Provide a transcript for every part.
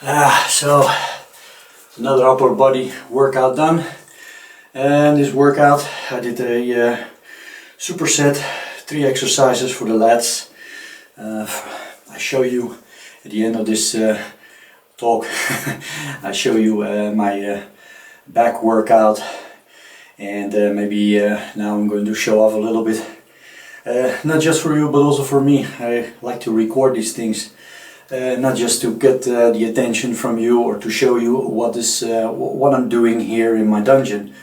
So another upper body workout done, and this workout I did a superset, 3 exercises for the lats. I show you at the end of this talk I show you my back workout, and maybe now I'm going to show off a little bit, not just for you but also for me. I like to record these things. Not just to get the attention from you or to show you what I'm doing here in my dungeon,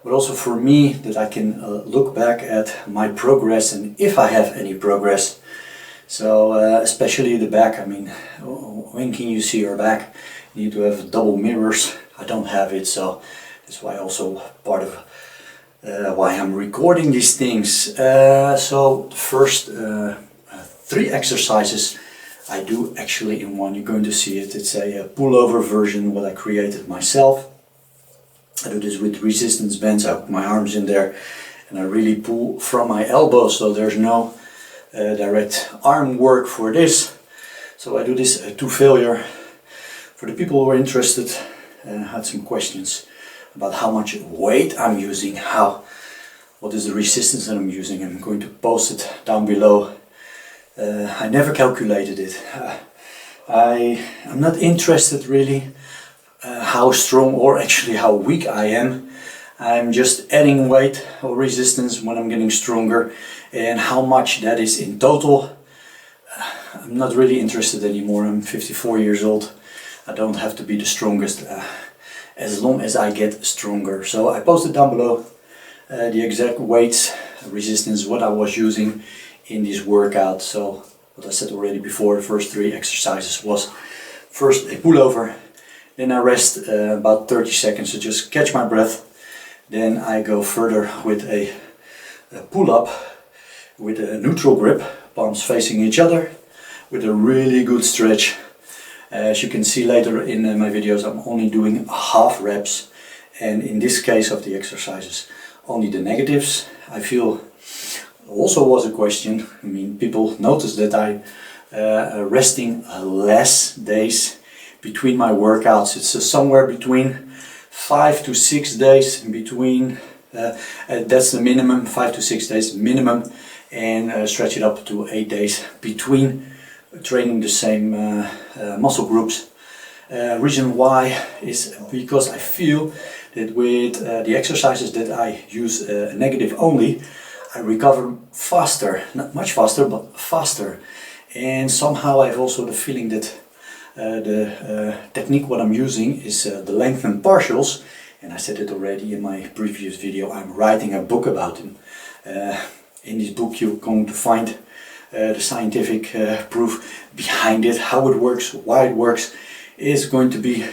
but also for me that I can look back at my progress and if I have any progress. So especially the back. I mean, when can you see your back? You need to have double mirrors. I don't have it, so that's why also part of why I'm recording these things. So the first 3 exercises I do actually in one. You're going to see it. It's a pullover version what I created myself. I do this with resistance bands. I put my arms in there and I really pull from my elbows, so there's no direct arm work for this. So I do this to failure. For the people who are interested, had some questions about how much weight I'm using, what is the resistance that I'm using. I'm going to post it down below. I never calculated it. I'm not interested really how strong or actually how weak I am. I'm just adding weight or resistance when I'm getting stronger, and how much that is in total. I'm not really interested anymore. I'm 54 years old. I don't have to be the strongest as long as I get stronger. So I posted down below the exact weights, resistance, what I was using in this workout. So what I said already before, the first 3 exercises was first a pullover, then I rest about 30 seconds to just catch my breath, then I go further with a pull-up with a neutral grip, palms facing each other, with a really good stretch. As you can see later in my videos, I'm only doing half reps, and in this case of the exercises only the negatives. I feel also was a question. I mean, people notice that I'm resting less days between my workouts. It's somewhere between 5 to 6 days in between. That's the minimum, 5 to 6 days minimum, and stretch it up to 8 days between training the same muscle groups. Reason why is because I feel that with the exercises that I use negative only, I recover faster, not much faster, but faster. And somehow I have also the feeling that the technique what I'm using is the lengthened partials, and I said it already in my previous video. I'm writing a book about them. In this book you're going to find the scientific proof behind it, how it works, why it works. It's going to be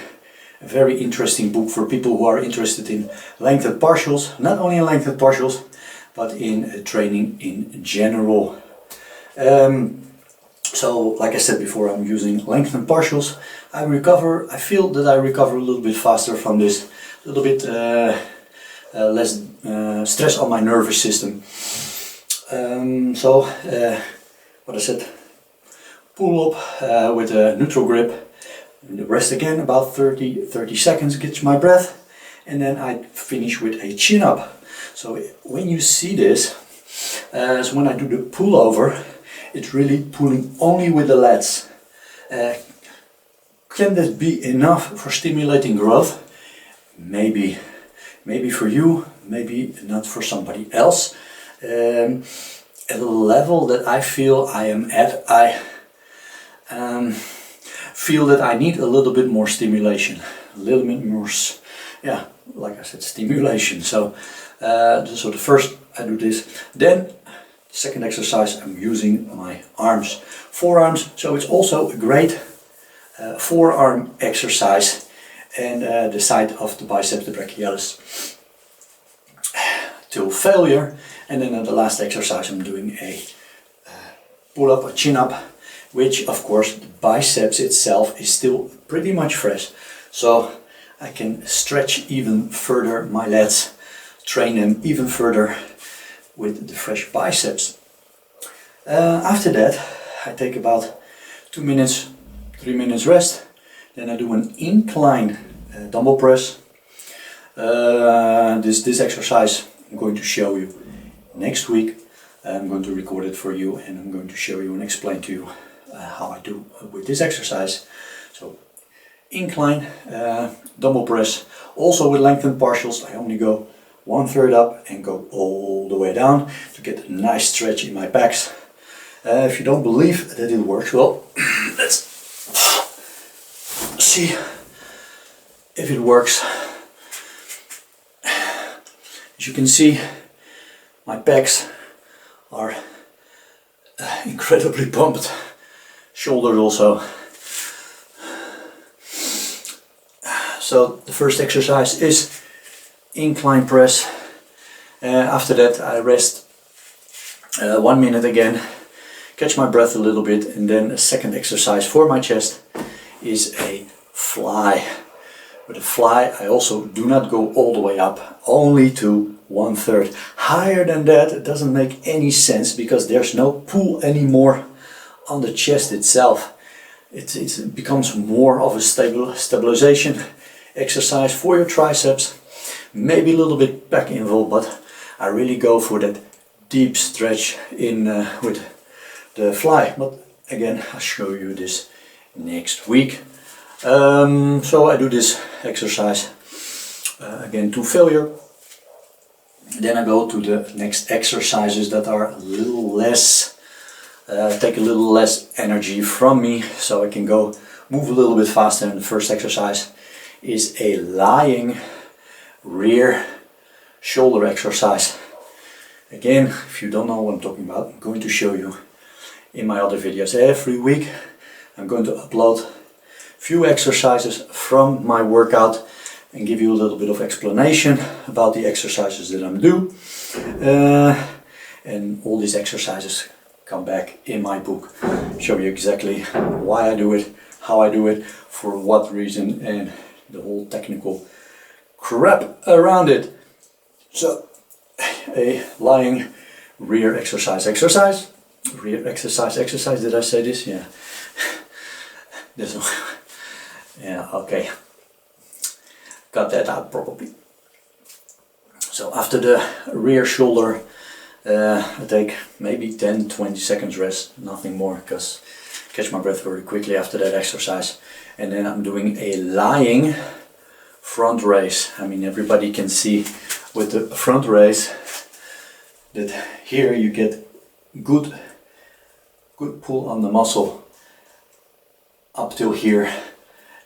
a very interesting book for people who are interested in lengthened partials, not only in lengthened partials, but in training in general. So like I said before, I'm using lengthened partials. I feel that I recover a little bit faster from this, a little bit less stress on my nervous system. What I said, pull up with a neutral grip, rest again about 30 seconds, catch my breath, and then I finish with a chin up. So when you see this, so when I do the pullover, it's really pulling only with the lats. Can that be enough for stimulating growth? Maybe for you, maybe not for somebody else. At a level that I feel I am at, I feel that I need a little bit more stimulation, a little bit more, yeah, like I said, stimulation. So the first I do this, then second exercise I'm using my arms, forearms. So it's also a great forearm exercise, and the side of the biceps, the brachialis, till failure. And then at the last exercise I'm doing a pull up, a chin up, which of course the biceps itself is still pretty much fresh, so I can stretch even further my lats, train them even further with the fresh biceps. After that I take about 2 minutes, 3 minutes rest, Then I do an incline dumbbell press. This exercise I'm going to show you next week. I'm going to record it for you, and I'm going to show you and explain to you how I do with this exercise. So incline dumbbell press, also with lengthened partials. I only go 1/3 up and go all the way down to get a nice stretch in my pecs. If you don't believe that it works, well, let's see if it works. As you can see, my pecs are incredibly pumped, shoulders also. So the first exercise is incline press. After that I rest 1 minute again, catch my breath a little bit, and then a second exercise for my chest is a fly. With a fly I also do not go all the way up, only to 1/3. Higher than that it doesn't make any sense, because there's no pull anymore on the chest itself. It becomes more of a stabilization exercise for your triceps, maybe a little bit back involved, but I really go for that deep stretch in with the fly. But again, I'll show you this next week. So I do this exercise again to failure. Then I go to the next exercises that are a little less, take a little less energy from me, so I can go move a little bit faster. And the first exercise is a lying rear shoulder exercise. Again, if you don't know what I'm talking about, I'm going to show you in my other videos. Every week I'm going to upload few exercises from my workout and give you a little bit of explanation about the exercises that I'm doing. And all these exercises come back in my book. Show you exactly why I do it, how I do it, for what reason, and the whole technical crap around it. So a lying rear exercise. Rear exercise. Did I say this? Yeah. This one. Yeah, okay. Got that out probably. So after the rear shoulder, I take maybe 10-20 seconds rest, nothing more, because I catch my breath very quickly after that exercise. And then I'm doing a lying front raise. I mean, everybody can see with the front raise that here you get good pull on the muscle up till here.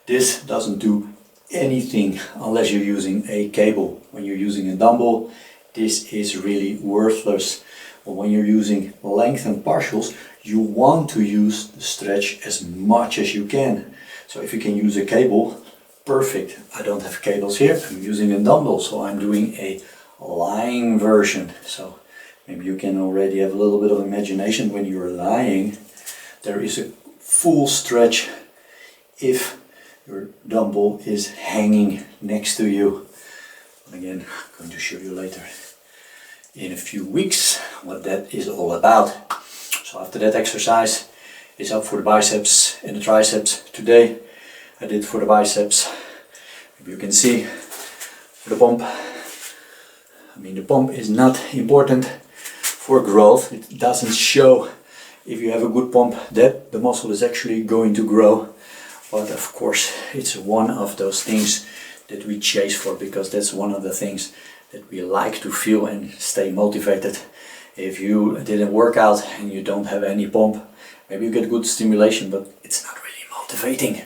This doesn't do anything unless you're using a cable. When you're using a dumbbell, this is really worthless. But when you're using lengthened partials, you want to use the stretch as much as you can. So if you can use a cable, perfect. I don't have cables here, I'm using a dumbbell, so I'm doing a lying version. So maybe you can already have a little bit of imagination. When you're lying, there is a full stretch if your dumbbell is hanging next to you. Again, I'm going to show you later in a few weeks what that is all about. So after that exercise is up for the biceps and the triceps. Today I did for the biceps. Maybe you can see for the pump. I mean, the pump is not important for growth. It doesn't show if you have a good pump that the muscle is actually going to grow. But of course, it's one of those things that we chase for, because that's one of the things that we like to feel and stay motivated. If you did a workout and you don't have any pump, maybe you get good stimulation, but it's not really motivating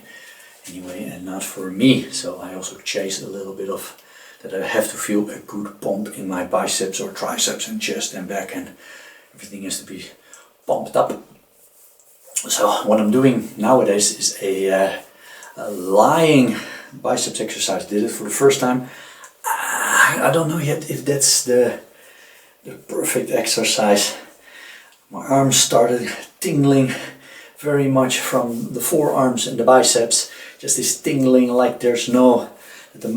anyway, and not for me. So I also chase a little bit of that. I have to feel a good pump in my biceps or triceps and chest and back, and everything has to be pumped up. So what I'm doing nowadays is a lying biceps exercise. Did it for the first time. I don't know yet if that's the perfect exercise. My arms started tingling very much from the forearms and the biceps. Just this tingling, like there's no, the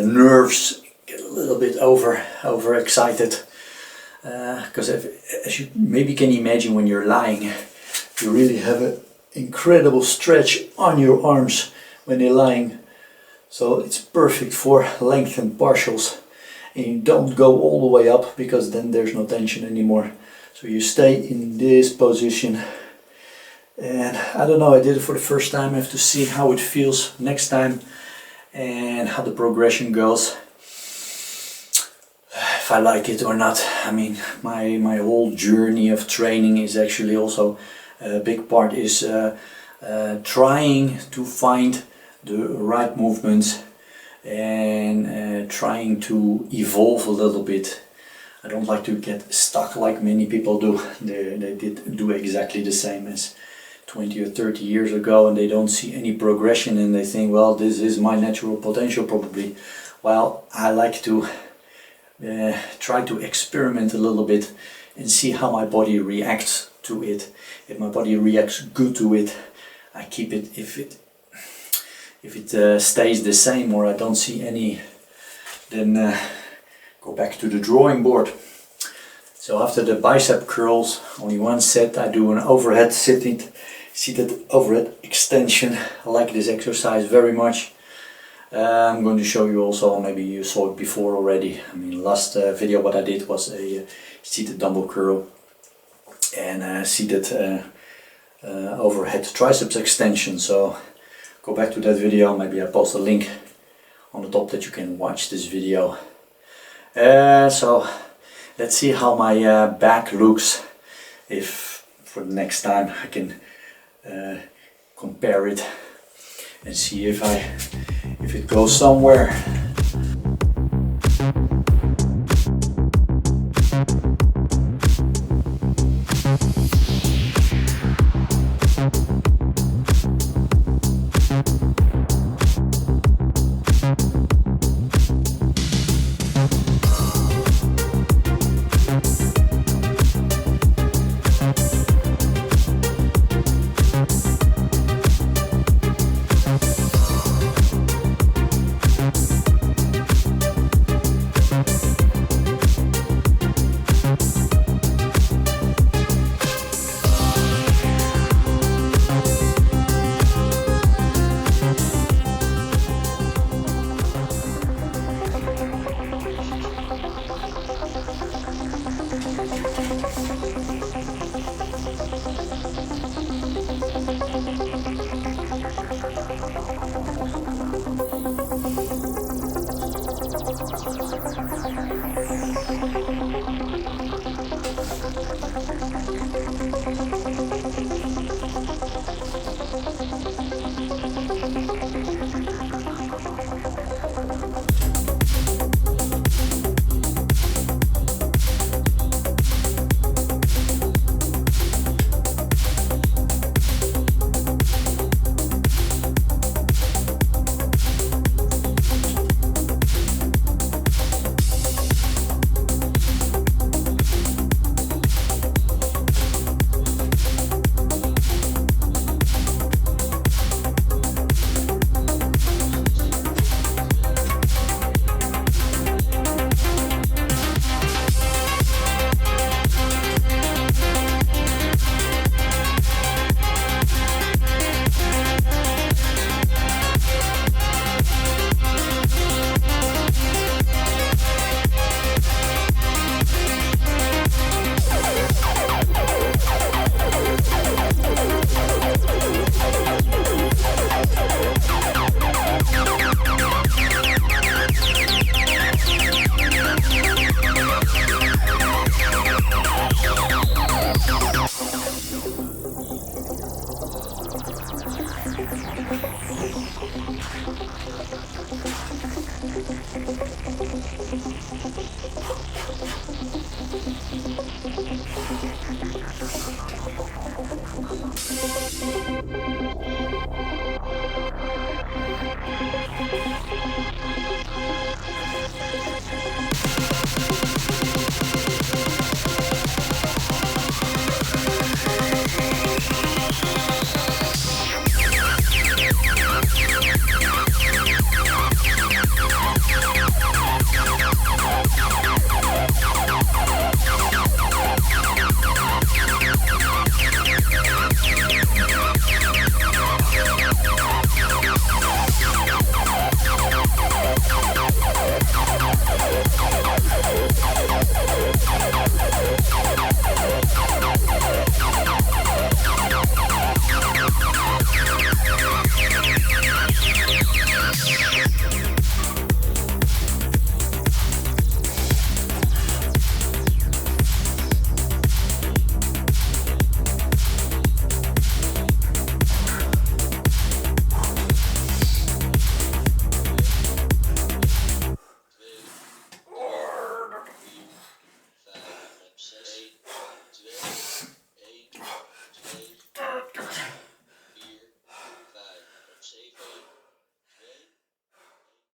nerves get a little bit overexcited. Because as you maybe can imagine, when you're lying, you really have incredible stretch on your arms when they're lying. So it's perfect for lengthened partials. And you don't go all the way up, because then there's no tension anymore. So you stay in this position. And I don't know, I did it for the first time. I have to see how it feels next time and how the progression goes. If I like it or not. I mean, my whole journey of training is actually also a big part is trying to find the right movements and trying to evolve a little bit. I don't like to get stuck like many people do. They did do exactly the same as 20 or 30 years ago, and they don't see any progression, and they think, well, this is my natural potential probably. Well, I like to try to experiment a little bit and see how my body reacts to it. If my body reacts good to it, I keep it. If it stays the same or I don't see any, then go back to the drawing board. So after the bicep curls, only one set, I do an overhead seated overhead extension. I like this exercise very much. I'm going to show you also, maybe you saw it before already. I mean, last video what I did was a seated dumbbell curl and seated overhead triceps extension. So go back to that video. Maybe I post a link on the top that you can watch this video. So let's see how my back looks. If for the next time I can compare it and see if it goes somewhere.